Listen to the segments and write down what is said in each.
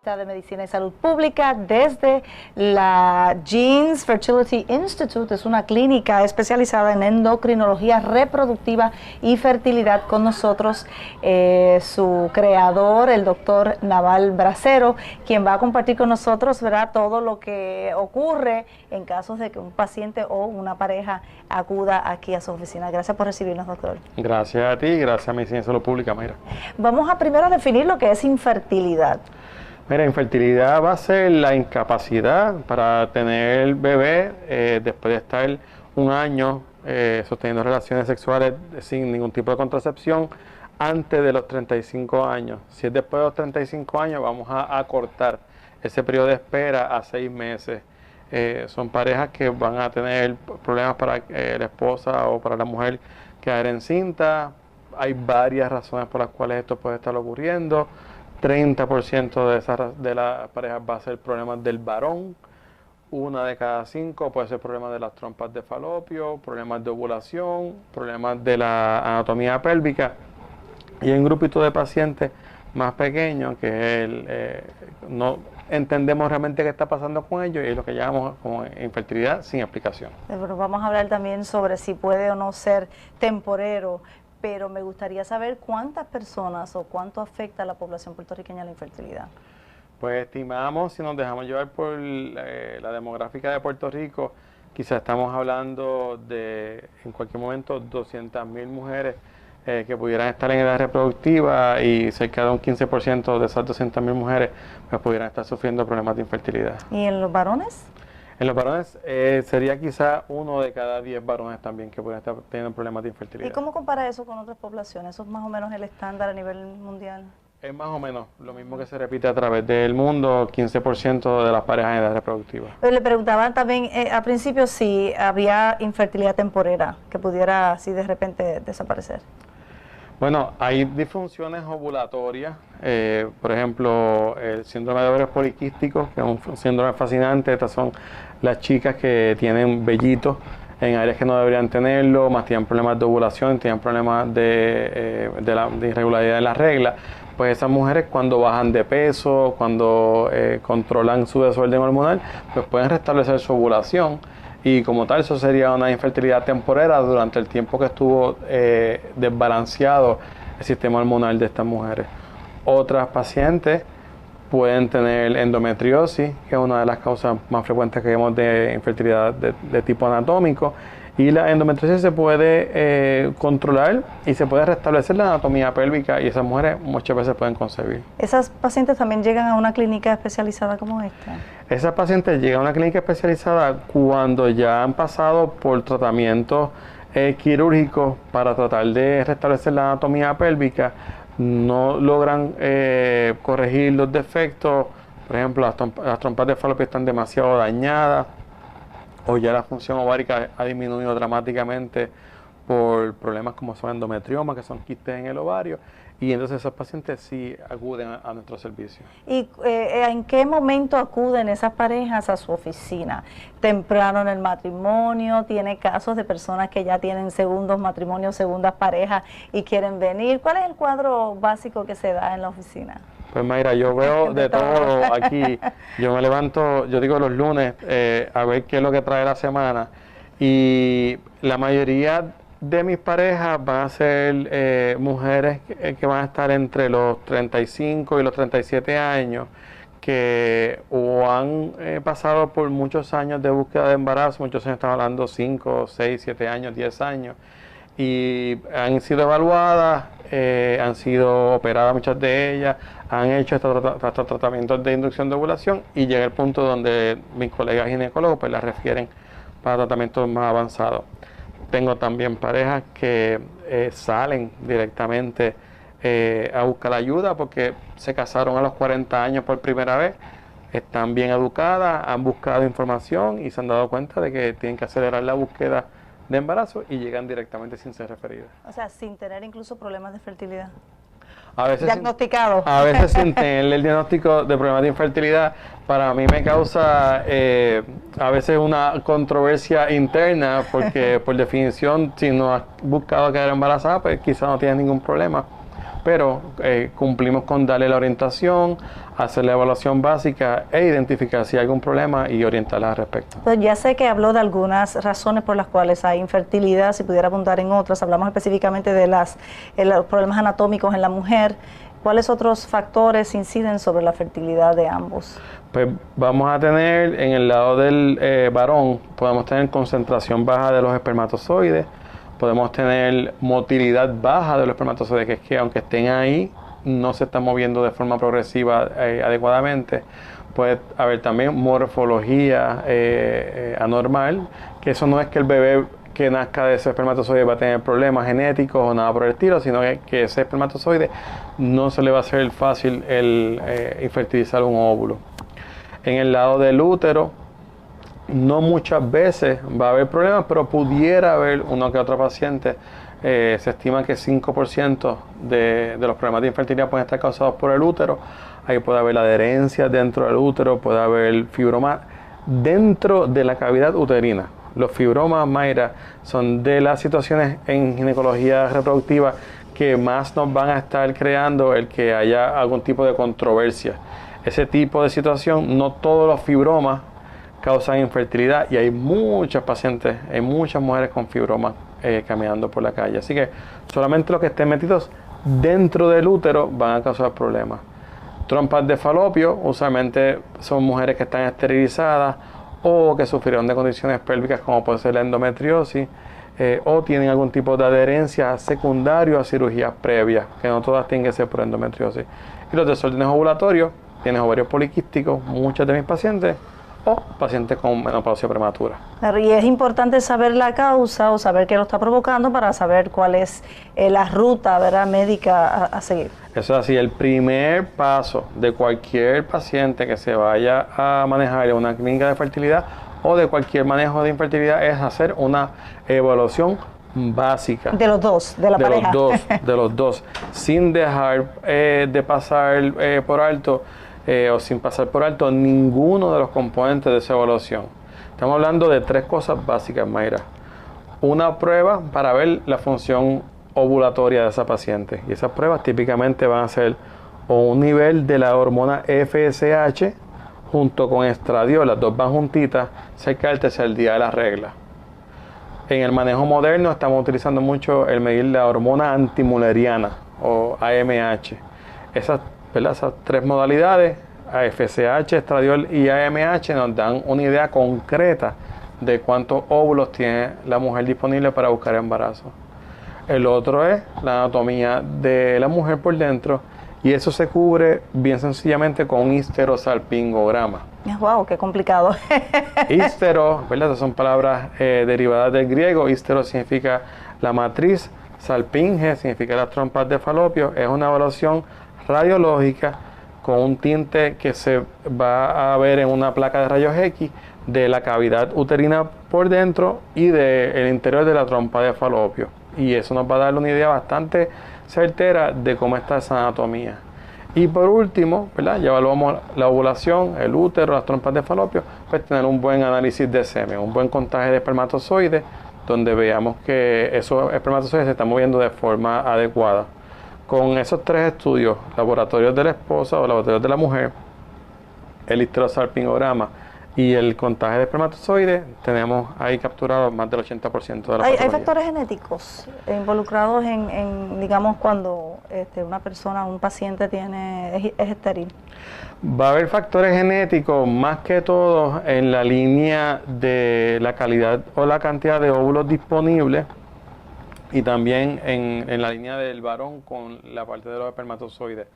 de Medicina y Salud Pública desde la Genes Fertility Institute. Es una clínica especializada en endocrinología reproductiva y fertilidad. Con nosotros su creador, el doctor Naval Bracero, quien va a compartir con nosotros, ¿verdad?, todo lo que ocurre en casos de que un paciente o una pareja acuda aquí a su oficina. Gracias por recibirnos, doctor. Gracias a ti, gracias a Medicina y Salud Pública, Mayra. Vamos a primero definir lo que es infertilidad. Mira, infertilidad va a ser la incapacidad para tener bebé después de estar un año sosteniendo relaciones sexuales sin ningún tipo de contracepción antes de los 35 años. Si es después de los 35 años, vamos a acortar ese periodo de espera a 6 meses. Son parejas que van a tener problemas para la esposa o para la mujer quedar encinta. Hay varias razones por las cuales esto puede estar ocurriendo. 30% de las parejas va a ser problemas del varón, 1 de cada 5 puede ser problemas de las trompas de falopio, problemas de ovulación, problemas de la anatomía pélvica, y hay un grupito de pacientes más pequeños que no entendemos realmente qué está pasando con ellos y es lo que llamamos como infertilidad sin explicación. Pero vamos a hablar también sobre si puede o no ser temporero, pero me gustaría saber cuántas personas o cuánto afecta a la población puertorriqueña la infertilidad. Pues estimamos, si nos dejamos llevar por la demográfica de Puerto Rico, quizás estamos hablando de, en cualquier momento, 200,000 mujeres que pudieran estar en edad reproductiva y cerca de un 15% de esas 200,000 mujeres pues, pudieran estar sufriendo problemas de infertilidad. ¿Y en los varones? En los varones sería quizá 1 de cada 10 varones también que pueden estar teniendo problemas de infertilidad. ¿Y cómo compara eso con otras poblaciones? ¿Eso es más o menos el estándar a nivel mundial? Es más o menos lo mismo que se repite a través del mundo, 15% de las parejas en edad reproductiva. Pero le preguntaban también al principio si había infertilidad temporera, que pudiera así de repente desaparecer. Bueno, hay disfunciones ovulatorias, por ejemplo, el síndrome de ovarios poliquísticos, que es un síndrome fascinante. Estas son las chicas que tienen vellitos en áreas que no deberían tenerlo, más tienen problemas de ovulación, tienen problemas de irregularidad en la regla. Pues esas mujeres cuando bajan de peso, cuando controlan su desorden hormonal, pues pueden restablecer su ovulación. Y como tal, eso sería una infertilidad temporera durante el tiempo que estuvo desbalanceado el sistema hormonal de estas mujeres. Otras pacientes pueden tener endometriosis, que es una de las causas más frecuentes que vemos de infertilidad de tipo anatómico. Y la endometriosis se puede controlar y se puede restablecer la anatomía pélvica y esas mujeres muchas veces pueden concebir. ¿Esas pacientes también llegan a una clínica especializada como esta? Esas pacientes llegan a una clínica especializada cuando ya han pasado por tratamientos quirúrgicos para tratar de restablecer la anatomía pélvica, no logran corregir los defectos, por ejemplo, las trompas de falopio están demasiado dañadas, o ya la función ovárica ha disminuido dramáticamente por problemas como son endometrioma, que son quistes en el ovario, y entonces esos pacientes sí acuden a nuestro servicio. ¿Y en qué momento acuden esas parejas a su oficina? ¿Temprano en el matrimonio? ¿Tiene casos de personas que ya tienen segundos matrimonios, segundas parejas y quieren venir? ¿Cuál es el cuadro básico que se da en la oficina? Pues Mayra, yo veo de todo aquí. Yo me levanto, yo digo los lunes, a ver qué es lo que trae la semana. Y la mayoría de mis parejas van a ser mujeres que van a estar entre los 35 y los 37 años, que o han pasado por muchos años de búsqueda de embarazo, muchos años, estamos hablando 5, 6, 7 años, 10 años, y han sido evaluadas, han sido operadas muchas de ellas, han hecho estos tratamientos de inducción de ovulación y llega el punto donde mis colegas ginecólogos pues las refieren para tratamientos más avanzados. Tengo también parejas que salen directamente a buscar ayuda porque se casaron a los 40 años por primera vez, están bien educadas, han buscado información y se han dado cuenta de que tienen que acelerar la búsqueda de embarazo y llegan directamente sin ser referidas. O sea, sin tener incluso problemas de fertilidad. A veces diagnosticado. A veces sin tener el diagnóstico de problemas de infertilidad, para mí me causa a veces una controversia interna, porque por definición, si no has buscado quedar embarazada, pues quizás no tienes ningún problema. pero cumplimos con darle la orientación, hacer la evaluación básica e identificar si hay algún problema y orientarla al respecto. Pues ya sé que habló de algunas razones por las cuales hay infertilidad, si pudiera apuntar en otras. Hablamos específicamente de los problemas anatómicos en la mujer. ¿Cuáles otros factores inciden sobre la fertilidad de ambos? Pues vamos a tener en el lado del varón, podemos tener concentración baja de los espermatozoides, podemos tener motilidad baja de los espermatozoides, que es que aunque estén ahí, no se están moviendo de forma progresiva adecuadamente. Puede haber también morfología anormal, que eso no es que el bebé que nazca de ese espermatozoide va a tener problemas genéticos o nada por el estilo, sino que ese espermatozoide no se le va a hacer fácil el infertilizar un óvulo. En el lado del útero, no muchas veces va a haber problemas, pero pudiera haber uno que otro paciente. Se estima que 5% de los problemas de infertilidad pueden estar causados por el útero. Ahí puede haber adherencia dentro del útero, puede haber fibroma dentro de la cavidad uterina. Los fibromas, Mayra, son de las situaciones en ginecología reproductiva que más nos van a estar creando el que haya algún tipo de controversia. Ese tipo de situación, no todos los fibromas causan infertilidad y hay muchas pacientes, hay muchas mujeres con fibromas caminando por la calle. Así que solamente los que estén metidos dentro del útero van a causar problemas. Trompas de falopio, usualmente son mujeres que están esterilizadas o que sufrieron de condiciones pélvicas como puede ser la endometriosis o tienen algún tipo de adherencia secundaria a cirugías previas, que no todas tienen que ser por endometriosis. Y los desórdenes ovulatorios, tienes ovarios poliquísticos, muchos de mis pacientes, o pacientes con menopausia prematura. Y es importante saber la causa o saber qué lo está provocando para saber cuál es la ruta, ¿verdad?, médica a seguir. Eso es así, el primer paso de cualquier paciente que se vaya a manejar en una clínica de fertilidad o de cualquier manejo de infertilidad es hacer una evaluación básica. De los dos, de la pareja. De los dos, sin dejar de pasar por alto o sin pasar por alto ninguno de los componentes de esa evaluación. Estamos hablando de 3 cosas básicas, Mayra. Una prueba para ver la función ovulatoria de esa paciente. Y esas pruebas típicamente van a ser o un nivel de la hormona FSH junto con estradiol, las dos van juntitas cerca del tercer día de la regla. En el manejo moderno estamos utilizando mucho el medir la hormona antimuleriana o AMH. Esas 3 modalidades, FSH, estradiol y AMH, nos dan una idea concreta de cuántos óvulos tiene la mujer disponible para buscar embarazo. El otro es la anatomía de la mujer por dentro y eso se cubre bien sencillamente con un histerosalpingograma. ¡Wow! ¡Qué complicado! Histero, ¿verdad? Son palabras derivadas del griego. Histero significa la matriz, salpinge significa las trompas de falopio. Es una evaluación radiológica con un tinte que se va a ver en una placa de rayos X de la cavidad uterina por dentro y del interior de la trompa de falopio. Y eso nos va a dar una idea bastante certera de cómo está esa anatomía. Y por último, ¿verdad?, ya evaluamos la ovulación, el útero, las trompas de falopio, pues tener un buen análisis de semen, un buen contagio de espermatozoides, donde veamos que esos espermatozoides se están moviendo de forma adecuada. Con esos 3 estudios, laboratorios de la esposa o laboratorios de la mujer, el histerosalpingograma y el contagio de espermatozoides, tenemos ahí capturado más del 80% de la patología. ¿Hay factores genéticos involucrados en digamos, cuando una persona, un paciente es estéril? Va a haber factores genéticos más que todo en la línea de la calidad o la cantidad de óvulos disponibles y también en la línea del varón con la parte de los espermatozoides.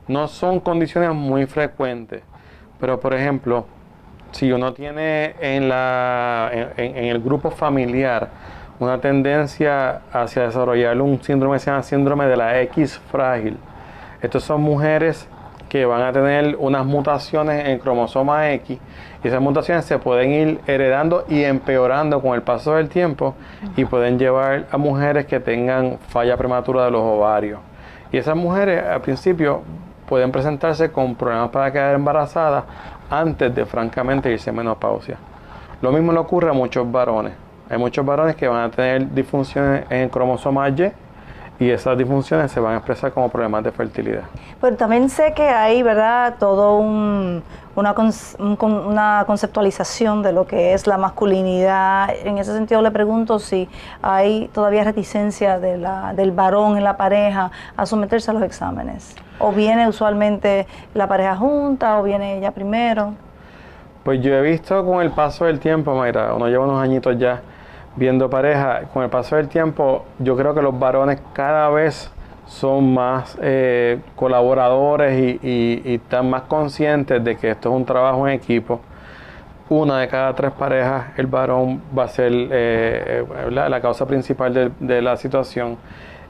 No son condiciones muy frecuentes, pero por ejemplo, si uno tiene en el grupo familiar una tendencia hacia desarrollar un síndrome que se llama síndrome de la X frágil, estas son mujeres que van a tener unas mutaciones en el cromosoma X y esas mutaciones se pueden ir heredando y empeorando con el paso del tiempo y pueden llevar a mujeres que tengan falla prematura de los ovarios. Y esas mujeres al principio pueden presentarse con problemas para quedar embarazadas antes de francamente irse a menopausia. Lo mismo le ocurre a muchos varones. Hay muchos varones que van a tener disfunciones en el cromosoma Y y esas disfunciones se van a expresar como problemas de fertilidad. Pero también sé que hay, ¿verdad?, todo una conceptualización de lo que es la masculinidad. En ese sentido le pregunto si hay todavía reticencia del varón en la pareja a someterse a los exámenes. ¿O viene usualmente la pareja junta o viene ella primero? Pues yo he visto con el paso del tiempo, Mayra, uno lleva unos añitos ya viendo pareja, con el paso del tiempo yo creo que los varones cada vez son más colaboradores y están más conscientes de que esto es un trabajo en equipo. Una de cada 3 parejas, el varón va a ser la causa principal de la situación.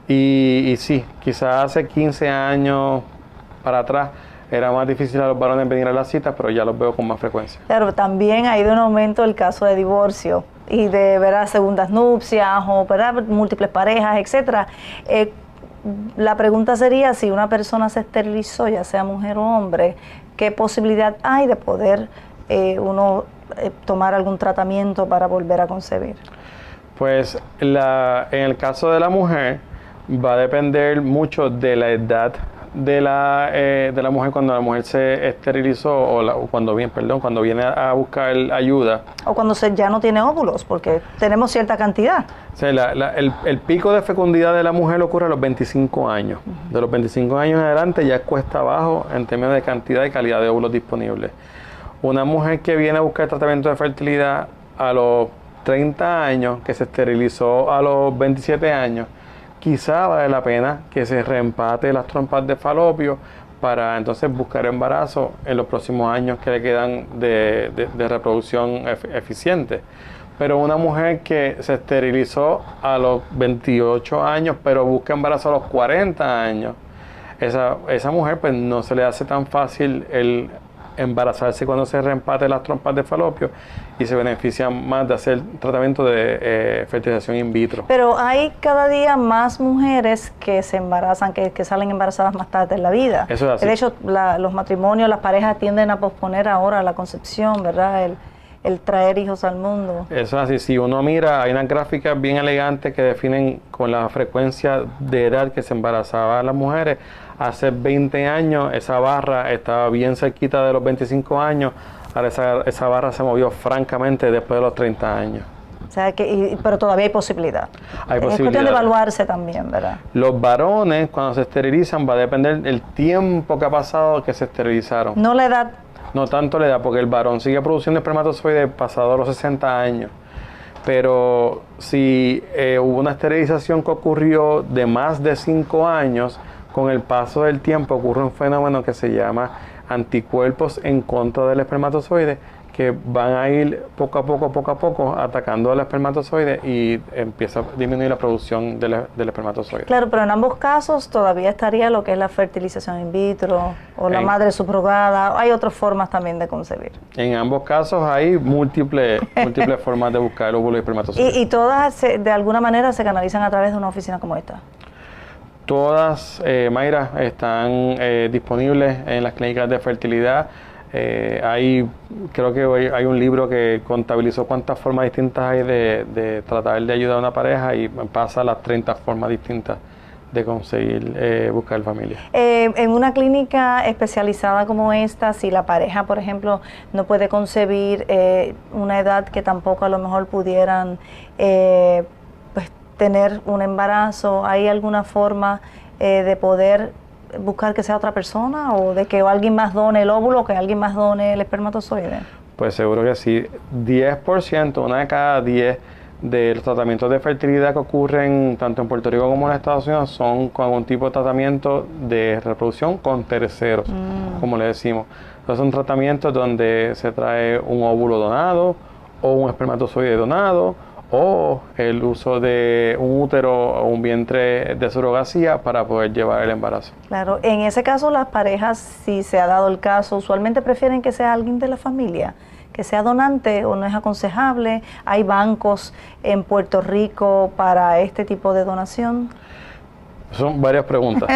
Y sí, quizás hace 15 años para atrás era más difícil a los varones venir a las citas, pero ya los veo con más frecuencia. Claro, también ha ido en aumento el caso de divorcio y de, ¿verdad?, segundas nupcias o, ¿verdad?, múltiples parejas, etcétera. La pregunta sería, si una persona se esterilizó, ya sea mujer o hombre, ¿qué posibilidad hay de poder tomar algún tratamiento para volver a concebir? Pues en el caso de la mujer va a depender mucho de la edad de la mujer cuando la mujer se esterilizó cuando viene a buscar ayuda. O cuando ya no tiene óvulos, porque tenemos cierta cantidad. O sea, el pico de fecundidad de la mujer ocurre a los 25 años. Uh-huh. De los 25 años en adelante ya es cuesta abajo en términos de cantidad y calidad de óvulos disponibles. Una mujer que viene a buscar tratamiento de fertilidad a los 30 años, que se esterilizó a los 27 años, quizá vale la pena que se reempate las trompas de falopio para entonces buscar embarazo en los próximos años que le quedan de reproducción eficiente. Pero una mujer que se esterilizó a los 28 años, pero busca embarazo a los 40 años, esa mujer pues no se le hace tan fácil el embarazarse cuando se reempate las trompas de falopio y se beneficia más de hacer tratamiento de fertilización in vitro. Pero hay cada día más mujeres que se embarazan, que salen embarazadas más tarde en la vida. Eso es así. De hecho, los matrimonios, las parejas tienden a posponer ahora la concepción, ¿verdad?, el traer hijos al mundo. Eso es así. Si uno mira, hay unas gráficas bien elegantes que definen con la frecuencia de edad que se embarazaban las mujeres. Hace 20 años esa barra estaba bien cerquita de los 25 años, ahora esa barra se movió francamente después de los 30 años. O sea, pero todavía hay posibilidad. Hay posibilidad. Es cuestión de evaluarse también, ¿verdad? Los varones, cuando se esterilizan, va a depender del tiempo que ha pasado que se esterilizaron. No la edad. No tanto la edad, porque el varón sigue produciendo espermatozoides pasado los 60 años. Pero si hubo una esterilización que ocurrió de más de 5 años, con el paso del tiempo ocurre un fenómeno que se llama anticuerpos en contra del espermatozoide, que van a ir poco a poco atacando al espermatozoide y empieza a disminuir la producción del espermatozoide. Claro, pero en ambos casos todavía estaría lo que es la fertilización in vitro o la madre subrogada. Hay otras formas también de concebir. En ambos casos hay múltiples formas de buscar el óvulo y espermatozoide. ¿Y todas de alguna manera se canalizan a través de una oficina como esta? Todas, Mayra, están disponibles en las clínicas de fertilidad. Creo que hoy hay un libro que contabilizó cuántas formas distintas hay de tratar de ayudar a una pareja y pasa las 30 formas distintas de conseguir buscar familia. En una clínica especializada como esta, si la pareja, por ejemplo, no puede concebir una edad que tampoco a lo mejor pudieran tener un embarazo, ¿hay alguna forma de poder buscar que sea otra persona o de que alguien más done el óvulo o que alguien más done el espermatozoide? Pues seguro que sí. 10%, una de cada 10 de los tratamientos de fertilidad que ocurren tanto en Puerto Rico como en Estados Unidos son con algún tipo de tratamiento de reproducción con terceros, como le decimos. Entonces son tratamientos donde se trae un óvulo donado o un espermatozoide donado o el uso de un útero o un vientre de surrogacia para poder llevar el embarazo. Claro, en ese caso las parejas, si se ha dado el caso, usualmente prefieren que sea alguien de la familia, que sea donante o no es aconsejable. ¿Hay bancos en Puerto Rico para este tipo de donación? Son varias preguntas.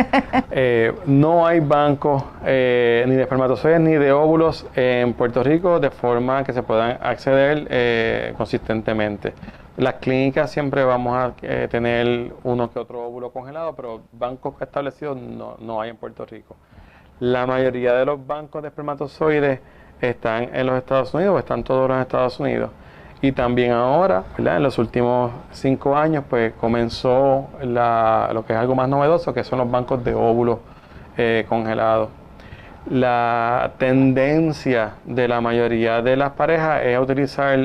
No hay bancos ni de espermatozoides ni de óvulos en Puerto Rico de forma que se puedan acceder consistentemente. Las clínicas siempre vamos a tener uno que otro óvulo congelado, pero bancos establecidos no hay en Puerto Rico. La mayoría de los bancos de espermatozoides están en los Estados Unidos, o están todos en los Estados Unidos. Y también ahora, ¿verdad? En los últimos 5 años, pues comenzó lo que es algo más novedoso, que son los bancos de óvulos congelados. La tendencia de la mayoría de las parejas es utilizar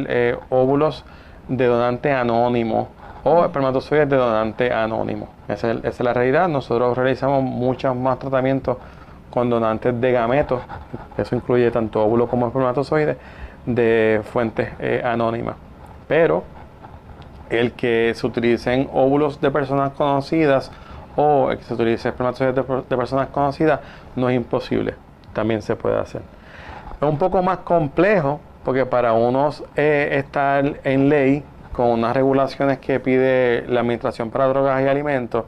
óvulos de donante anónimo o espermatozoides de donante anónimo. Esa es la realidad. Nosotros realizamos muchos más tratamientos con donantes de gametos, eso incluye tanto óvulos como espermatozoides, de fuentes anónimas. Pero el que se utilicen óvulos de personas conocidas o el que se utilice espermatozoides de personas conocidas no es imposible, también se puede hacer. Es un poco más complejo porque para unos estar en ley con unas regulaciones que pide la Administración para Drogas y Alimentos,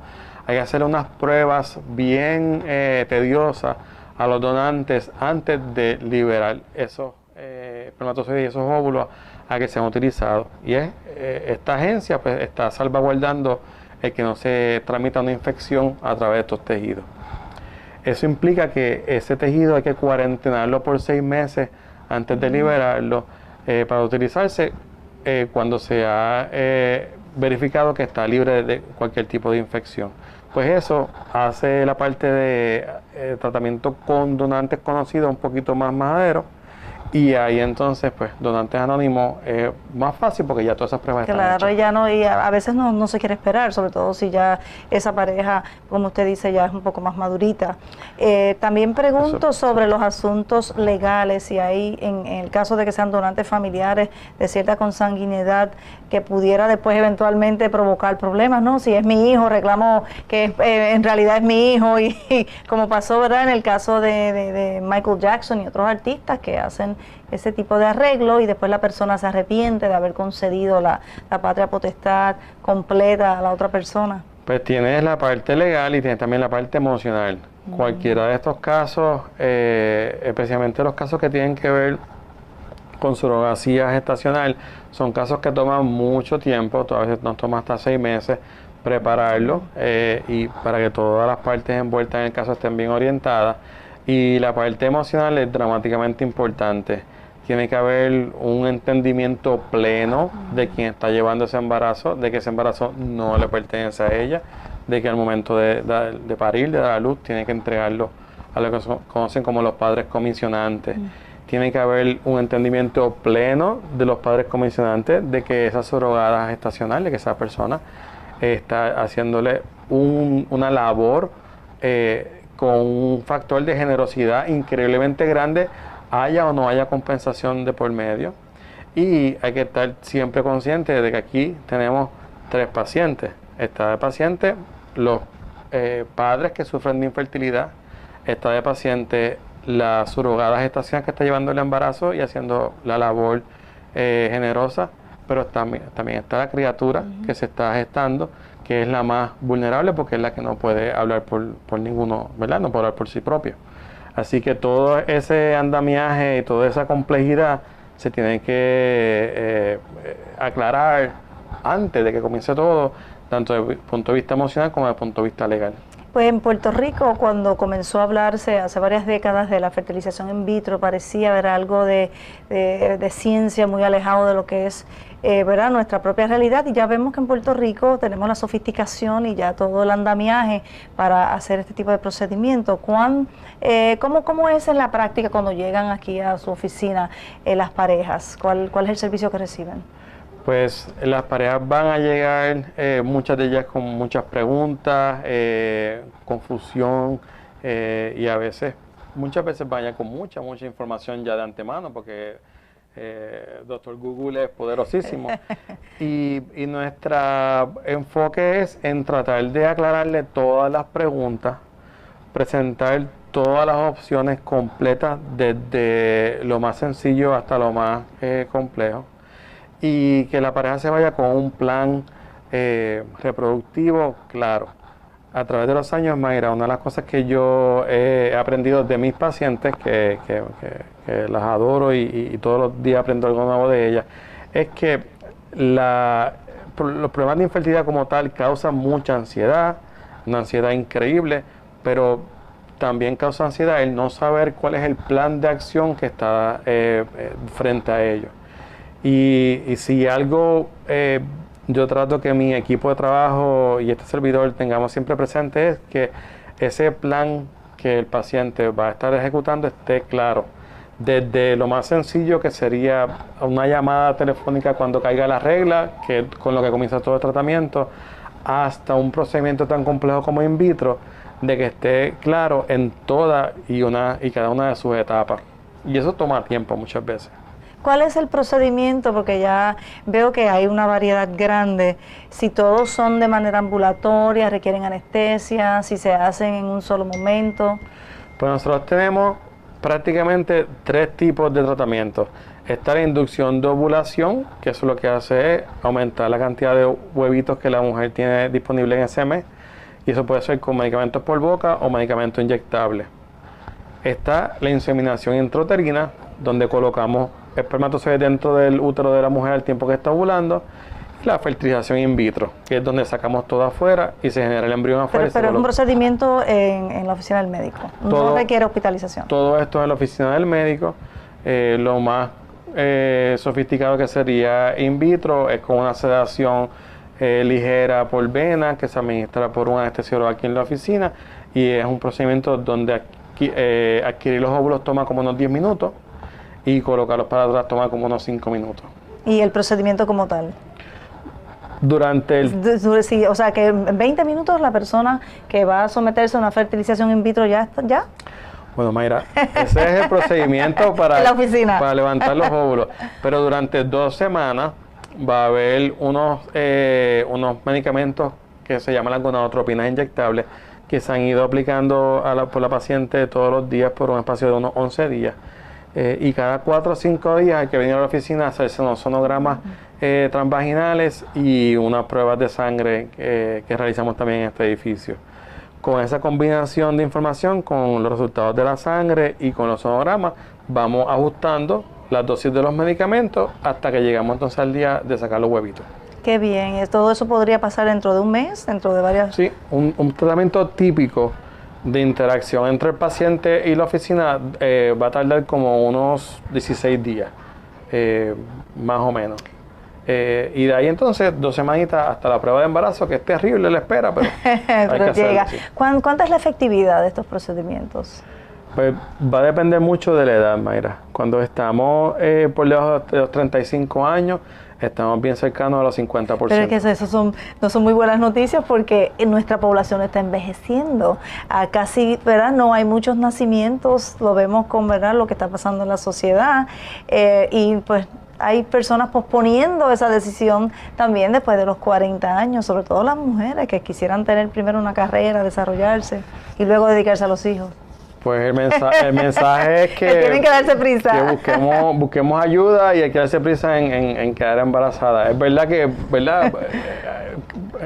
hay que hacer unas pruebas bien tediosas a los donantes antes de liberar esos espermatozoides y esos óvulos a que sean utilizados. Y esta agencia pues está salvaguardando el que no se tramita una infección a través de estos tejidos. Eso implica que ese tejido hay que cuarentenarlo por 6 meses antes de liberarlo para utilizarse cuando se ha verificado que está libre de cualquier tipo de infección. Pues eso hace la parte de tratamiento con donantes conocidos un poquito más majadero. Y ahí entonces, pues, donantes anónimos es más fácil porque ya todas esas pruebas están hechas. Claro, ya no, y a veces no se quiere esperar, sobre todo si ya esa pareja, como usted dice, ya es un poco más madurita. También pregunto sobre los asuntos legales, si hay, en el caso de que sean donantes familiares de cierta consanguinidad, que pudiera después eventualmente provocar problemas, ¿no? Si es mi hijo, reclamo que en realidad es mi hijo, y como pasó, ¿verdad?, en el caso de Michael Jackson y otros artistas que hacen ese tipo de arreglo y después la persona se arrepiente de haber concedido la patria potestad completa a la otra persona. Pues tienes la parte legal y tienes también la parte emocional. Cualquiera de estos casos, especialmente los casos que tienen que ver con surrogacia gestacional, son casos que toman mucho tiempo, a veces nos toma hasta 6 meses prepararlo y para que todas las partes envueltas en el caso estén bien orientadas. Y la parte emocional es dramáticamente importante. Tiene que haber un entendimiento pleno de quien está llevando ese embarazo, de que ese embarazo no le pertenece a ella, de que al momento de parir, de dar a luz, tiene que entregarlo a lo que conocen como los padres comisionantes. Tiene que haber un entendimiento pleno de los padres comisionantes de que esa surrogada gestacional, de que esa persona está haciéndole una labor con un factor de generosidad increíblemente grande, haya o no haya compensación de por medio. Y hay que estar siempre consciente de que aquí tenemos 3 pacientes. Está de paciente los padres que sufren de infertilidad, está de paciente la surrogada gestación que está llevando el embarazo y haciendo la labor generosa, pero también está la criatura que se está gestando, que es la más vulnerable porque es la que no puede hablar por ninguno, ¿verdad? No puede hablar por sí propio. Así que todo ese andamiaje y toda esa complejidad se tiene que aclarar antes de que comience todo, tanto desde el punto de vista emocional como desde el punto de vista legal. Pues en Puerto Rico, cuando comenzó a hablarse hace varias décadas de la fertilización in vitro, parecía haber algo de ciencia muy alejado de lo que es ¿verdad?, nuestra propia realidad, y ya vemos que en Puerto Rico tenemos la sofisticación y ya todo el andamiaje para hacer este tipo de procedimiento. ¿Cómo es en la práctica cuando llegan aquí a su oficina las parejas? ¿Cuál es el servicio que reciben? Pues las parejas van a llegar, muchas de ellas con muchas preguntas, confusión y muchas veces vayan con mucha información ya de antemano porque Doctor Google es poderosísimo y nuestro enfoque es en tratar de aclararle todas las preguntas, presentar todas las opciones completas desde lo más sencillo hasta lo más complejo, y que la pareja se vaya con un plan reproductivo claro. A través de los años, Mayra, una de las cosas que yo he aprendido de mis pacientes, que las adoro y todos los días aprendo algo nuevo de ellas, es que los problemas de infertilidad como tal causan mucha ansiedad, una ansiedad increíble, pero también causa ansiedad el no saber cuál es el plan de acción que está frente a ellos. Y si algo yo trato que mi equipo de trabajo y este servidor tengamos siempre presente es que ese plan que el paciente va a estar ejecutando esté claro. Desde lo más sencillo que sería una llamada telefónica cuando caiga la regla, que con lo que comienza todo el tratamiento, hasta un procedimiento tan complejo como in vitro, de que esté claro en toda y cada una de sus etapas. Y eso toma tiempo muchas veces. ¿Cuál es el procedimiento? Porque ya veo que hay una variedad grande. Si todos son de manera ambulatoria, requieren anestesia, si se hacen en un solo momento. Pues nosotros tenemos prácticamente 3 tipos de tratamientos. Está la inducción de ovulación, que eso lo que hace es aumentar la cantidad de huevitos que la mujer tiene disponible en ese mes. Y eso puede ser con medicamentos por boca o medicamentos inyectables. Está la inseminación intrauterina, donde colocamos espermatozoides dentro del útero de la mujer al tiempo que está ovulando. Y la fertilización in vitro, que es donde sacamos todo afuera y se genera el embrión afuera. Pero es un procedimiento en la oficina del médico, no requiere hospitalización. Todo esto en la oficina del médico. Lo más sofisticado que sería in vitro es con una sedación ligera por vena que se administra por un anestesiólogo aquí en la oficina, y es un procedimiento donde adquirir los óvulos toma como unos 10 minutos y colocarlos para atrás toma como unos 5 minutos. ¿Y el procedimiento como tal? Durante el... Sí, o sea que en 20 minutos la persona que va a someterse a una fertilización in vitro ya está, ¿ya? Bueno, Mayra, ese es el procedimiento para, la oficina, para levantar los óvulos, pero durante 2 semanas va a haber unos medicamentos que se llaman las gonadotropinas inyectables, que se han ido aplicando por la paciente todos los días por un espacio de unos 11 días. Y cada 4 o 5 días hay que venir a la oficina a hacerse unos sonogramas transvaginales y unas pruebas de sangre que realizamos también en este edificio. Con esa combinación de información, con los resultados de la sangre y con los sonogramas, vamos ajustando las dosis de los medicamentos hasta que llegamos entonces al día de sacar los huevitos. Qué bien. ¿Todo eso podría pasar dentro de un mes, dentro de varias...? Sí, un tratamiento típico de interacción entre el paciente y la oficina va a tardar como unos 16 días, más o menos. Y de ahí entonces 2 semanitas hasta la prueba de embarazo, que es terrible la espera, pero pero llega. Sí. ¿Cuánta es la efectividad de estos procedimientos? Pues va a depender mucho de la edad, Mayra. Cuando estamos por debajo de los 35 años, estamos bien cercanos a los 50%. Pero es que eso no son muy buenas noticias, porque nuestra población está envejeciendo. Casi, ¿verdad? No hay muchos nacimientos, lo vemos con, ¿verdad?, lo que está pasando en la sociedad. Y pues hay personas posponiendo esa decisión también después de los 40 años, sobre todo las mujeres que quisieran tener primero una carrera, desarrollarse y luego dedicarse a los hijos. Pues el mensaje es que tienen que darse prisa. Que busquemos ayuda, y hay que darse prisa en quedar embarazada. Es verdad que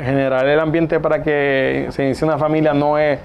generar el ambiente para que se inicie una familia no es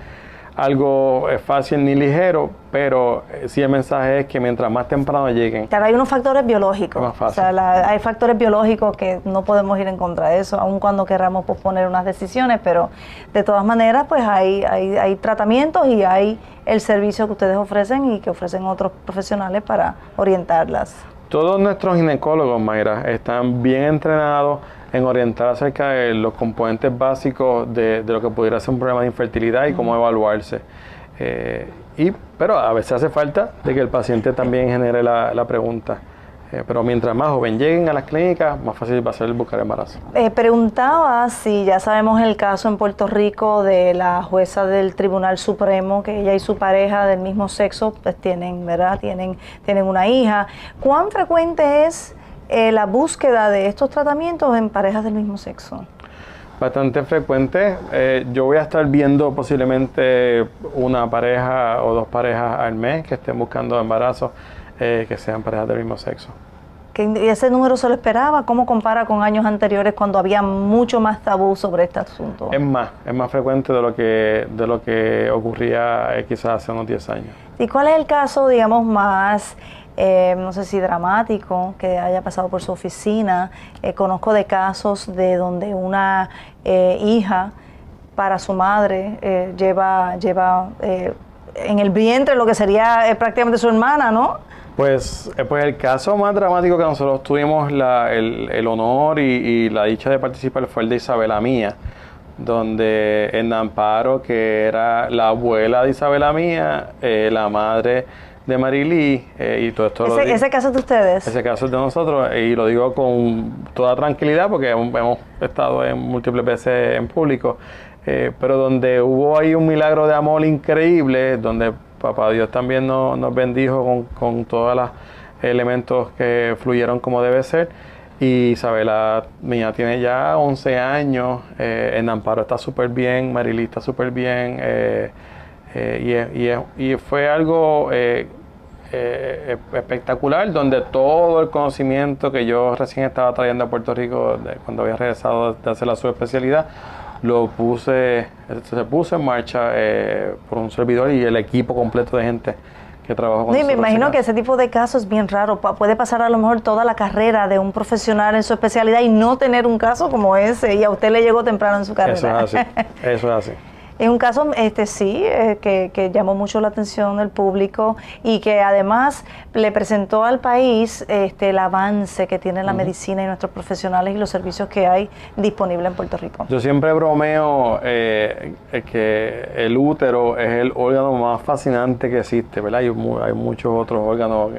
algo fácil ni ligero, pero sí el mensaje es que mientras más temprano lleguen. Claro, hay unos factores biológicos. Más fácil. O sea, hay factores biológicos que no podemos ir en contra de eso, aun cuando queramos posponer unas decisiones, pero de todas maneras, pues hay tratamientos y hay el servicio que ustedes ofrecen y que ofrecen otros profesionales para orientarlas. Todos nuestros ginecólogos, Mayra, están bien entrenados en orientar acerca de los componentes básicos de lo que pudiera ser un problema de infertilidad y cómo evaluarse. Pero a veces hace falta de que el paciente también genere la pregunta. Pero mientras más joven lleguen a las clínicas, más fácil va a ser buscar embarazo. Preguntaba si ya sabemos el caso en Puerto Rico de la jueza del Tribunal Supremo, que ella y su pareja del mismo sexo pues tienen, ¿verdad? Tienen una hija. ¿Cuán frecuente es la búsqueda de estos tratamientos en parejas del mismo sexo? Bastante frecuente. Yo voy a estar viendo posiblemente una pareja o 2 parejas al mes que estén buscando embarazo, que sean parejas del mismo sexo. ¿Y ese número se lo esperaba? ¿Cómo compara con años anteriores cuando había mucho más tabú sobre este asunto? Es más frecuente de lo que ocurría quizás hace unos 10 años. ¿Y cuál es el caso, digamos, más no sé si dramático, que haya pasado por su oficina. Conozco de casos de donde una hija para su madre lleva en el vientre lo que sería prácticamente su hermana, ¿no? Pues el caso más dramático que nosotros tuvimos el honor y la dicha de participar fue el de Isabela Mía, donde en Amparo, que era la abuela de Isabela Mía, la madre de Marily, y todo esto ¿Ese caso es de ustedes? Ese caso es de nosotros, y lo digo con toda tranquilidad porque hemos estado múltiples veces en público, pero donde hubo ahí un milagro de amor increíble, donde Papá Dios también nos bendijo con todos los elementos que fluyeron como debe ser. Y Isabela Mía tiene ya 11 años, en Amparo está súper bien, Marily está súper bien, y fue algo espectacular, donde todo el conocimiento que yo recién estaba trayendo a Puerto Rico cuando había regresado de hacer la subespecialidad, se puso en marcha por un servidor y el equipo completo de gente que trabajó con nosotros. Me imagino que ese tipo de casos es bien raro. Puede pasar a lo mejor toda la carrera de un profesional en su especialidad y no tener un caso como ese, y a usted le llegó temprano en su carrera. Eso es así, eso es así. Es un caso, que llamó mucho la atención del público y que además le presentó al país el avance que tiene la medicina y nuestros profesionales y los servicios que hay disponibles en Puerto Rico. Yo siempre bromeo que el útero es el órgano más fascinante que existe, ¿verdad? Hay muchos otros órganos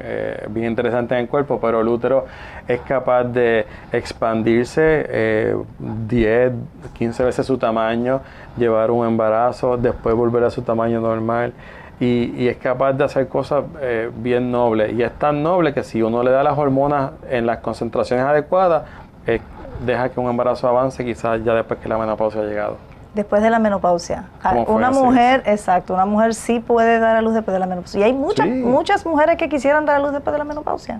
bien interesantes en el cuerpo, pero el útero es capaz de expandirse 10, 15 veces su tamaño, llevar un embarazo, después volver a su tamaño normal, y es capaz de hacer cosas bien nobles, y es tan noble que si uno le da las hormonas en las concentraciones adecuadas, deja que un embarazo avance quizás ya después que la menopausia ha llegado. Después de la menopausia. Una mujer, exacto, una mujer sí puede dar a luz después de la menopausia. Y hay muchas mujeres que quisieran dar a luz después de la menopausia.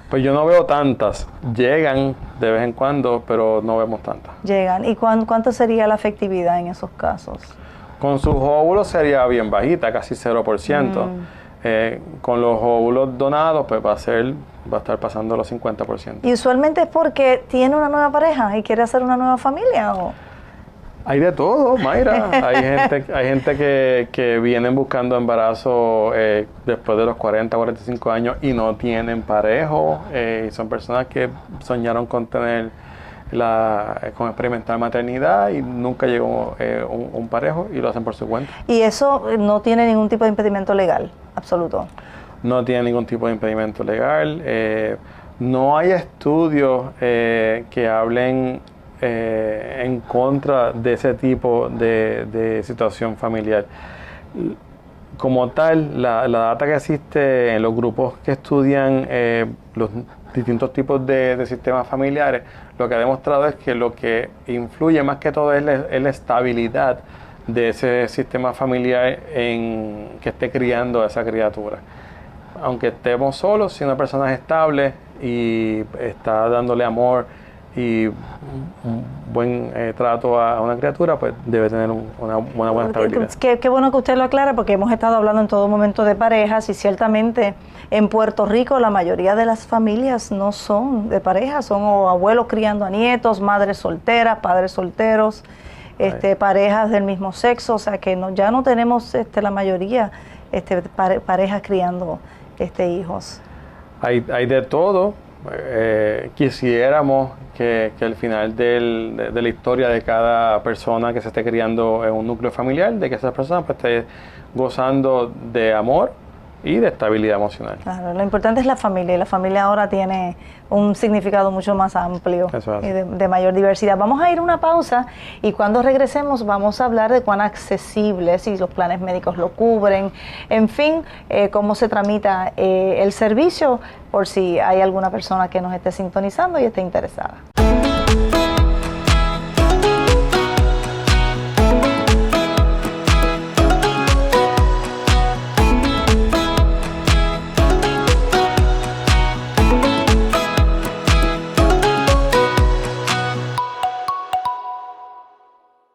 Pues yo no veo tantas. Llegan de vez en cuando, pero no vemos tantas. Llegan. ¿Y cuánto sería la efectividad en esos casos? Con sus óvulos sería bien bajita, casi 0%. Con los óvulos donados, pues va a estar pasando los 50%. ¿Y usualmente es porque tiene una nueva pareja y quiere hacer una nueva familia? ¿O? Hay de todo, Mayra. Hay gente que vienen buscando embarazo después de los 40, 45 años y no tienen parejo. Y son personas que soñaron con con experimentar maternidad y nunca llegó un parejo y lo hacen por su cuenta. ¿Y eso no tiene ningún tipo de impedimento legal? Absoluto. No tiene ningún tipo de impedimento legal. No hay estudios que hablen en contra de ese tipo de situación familiar. Como tal, la data que existe en los grupos que estudian los distintos tipos de sistemas familiares, lo que ha demostrado es que lo que influye más que todo es la estabilidad de ese sistema familiar que esté criando a esa criatura. Aunque estemos solos, si una persona es estable y está dándole amor y un buen trato a una criatura, pues debe tener una buena estabilidad. Qué bueno que usted lo aclara, porque hemos estado hablando en todo momento de parejas y ciertamente en Puerto Rico la mayoría de las familias no son de pareja, son abuelos criando a nietos, madres solteras, padres solteros, parejas del mismo sexo, o sea que ya no tenemos la mayoría parejas criando hijos. Hay de todo. Quisiéramos que el final de la historia de cada persona que se esté criando en un núcleo familiar, de que esa persona pues esté gozando de amor y de estabilidad emocional. Claro, lo importante es la familia, y la familia ahora tiene un significado mucho más amplio y de mayor diversidad. Vamos a ir a una pausa y cuando regresemos vamos a hablar de cuán accesible, si los planes médicos lo cubren, en fin, cómo se tramita el servicio, por si hay alguna persona que nos esté sintonizando y esté interesada.